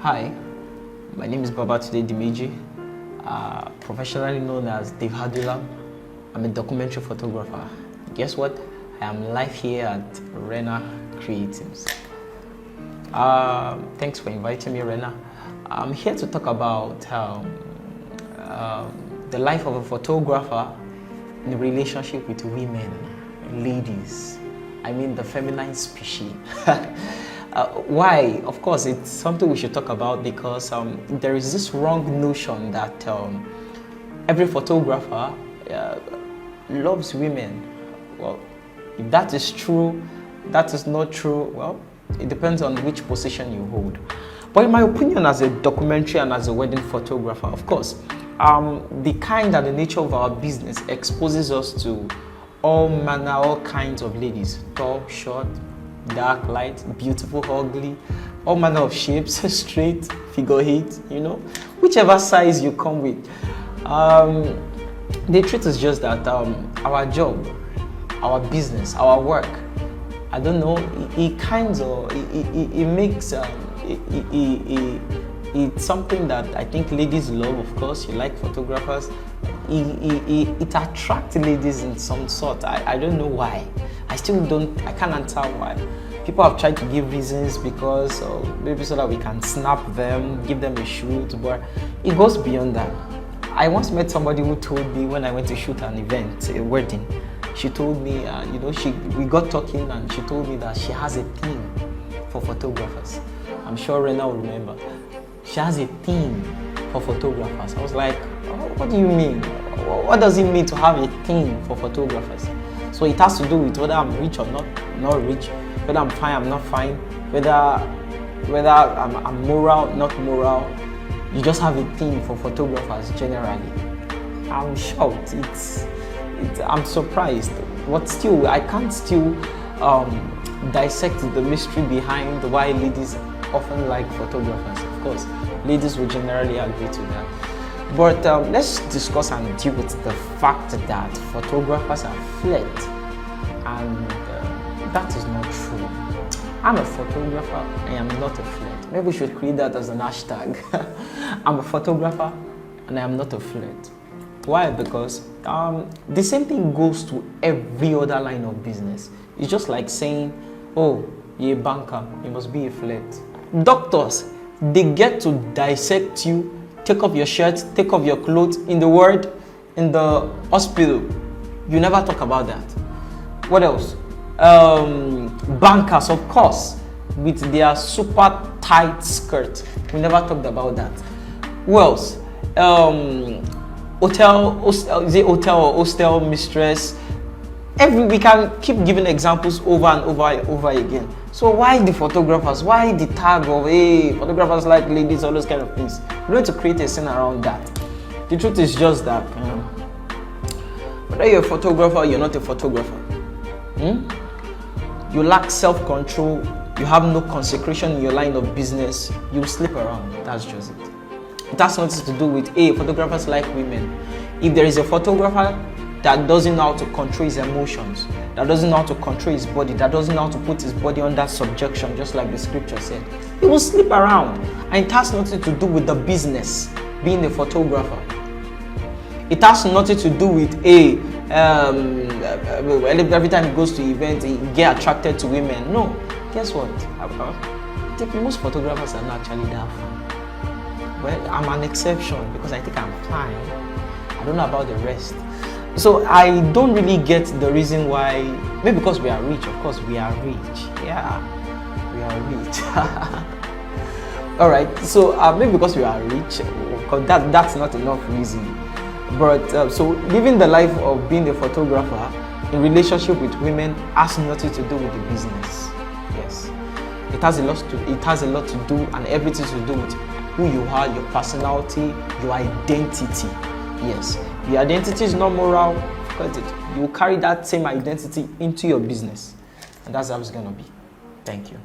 Hi, my name is Babatunde Dimeji, professionally known as Dave Adullam. I'm a documentary photographer. Guess what? I am live here at Rena Creatives. Thanks for inviting me, Rena. I'm here to talk about the life of a photographer in a relationship with women, ladies. I mean the feminine species. Why? Of course, it's something we should talk about because there is this wrong notion that every photographer loves women. Well, if that is true, that is not true. Well, it depends on which position you hold. But in my opinion, as a documentary and as a wedding photographer, of course, the kind and the nature of our business exposes us to all kinds of ladies, tall, short, dark, light, beautiful, ugly, all manner of shapes, straight, figure eight, whichever size you come with. The truth is just that our job, our business, our work, I don't know, it makes it's something that I think ladies love. Of course, you like photographers. It attracts ladies in some sort. I don't know why. I can't answer why. People have tried to give reasons because maybe so that we can snap them, give them a shoot, but it goes beyond that. I once met somebody who told me when I went to shoot an event, a wedding, she told me, we got talking and she told me that she has a theme for photographers. I'm sure Rena will remember. She has a theme for photographers. I was like, oh, what do you mean? What does it mean to have a theme for photographers? So it has to do with whether I'm rich or not rich, whether I'm fine, I'm not fine, whether I'm moral, not moral. You just have a theme for photographers generally. I'm shocked. I'm surprised. But still, I can't still dissect the mystery behind why ladies often like photographers. Of course, ladies will generally agree to that. But let's discuss and deal with the fact that photographers are flirt, and that is not true. I'm a photographer, I am not a flirt. Maybe we should create that as an hashtag. I'm a photographer and I am not a flirt. Why? Because the same thing goes to every other line of business. It's just like saying, oh, you're a banker, you must be a flirt. Doctors, they get to dissect you, take off your shirt, take off your clothes in the hospital. You never talk about that. What else? Bankers, of course, with their super tight skirt. We never talked about that. Who else? Hotel or hostel mistress. We can keep giving examples over and over again. So why the photographers? Why the tag of photographers like ladies, all those kind of things? We're going to create a scene around that. The truth is just that whether you're a photographer or you're not a photographer, you lack self-control, you have no consecration in your line of business, you'll slip around. That's just it. It has nothing to do with photographers like women. If there is a photographer that doesn't know how to control his emotions, that doesn't know how to control his body, that doesn't know how to put his body under subjection, just like the scripture said, he will slip around. And it has nothing to do with the business, being a photographer. It has nothing to do with every time he goes to events, he get attracted to women. No. Guess what? Most photographers are not actually that fun. Well, I'm an exception because I think I'm fine. I don't know about the rest. So I don't really get the reason why. Maybe because we are rich. Of course, we are rich. Yeah, we are rich. All right. So maybe because we are rich, because that's not enough reason. But so living the life of being a photographer in relationship with women has nothing to do with the business. Yes, it has a lot to do and everything to do with who you are, your personality, your identity. Yes, your identity is not moral. You will carry that same identity into your business, and that's how it's gonna be. Thank you.